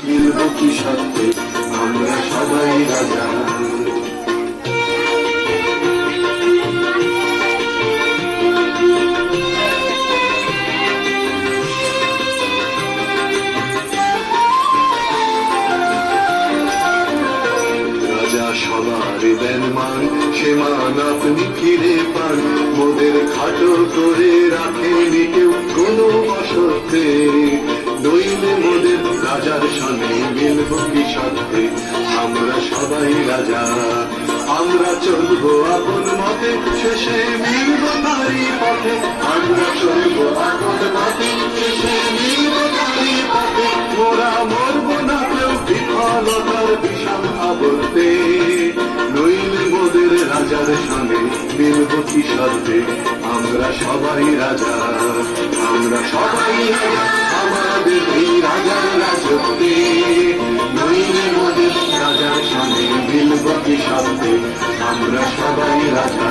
মিলব কি সত্যি আমরা সবাই রাজা। রাজা সবার দেন মান, সে মান আপনি ফিরে পান। মোদের খাটো করে রাখেনি কেউ কোনো অসত্যে, নইলে মোদের রাজার সঙ্গে মিলব কি সত্যি আমরা সবাই রাজা। আমরা চলবো আপন মতে, শেষে মিলব তারি পথে। আমরা চলবো আপন মতে, শেষে মিলব তারি পথে। মোরা মরব না কেউ বিফলতার বিষম আবর্তে, নইলে মোদের রাজার সঙ্গে মিলব কি সত্যি আমরা সবাই রাজা। আমরা সবাই রাজা আমাদের এই রাজার রাজত্বে, নইলে মোদের রাজার সঙ্গে মিলব কি সত্যি আমরা সবাই রাজা।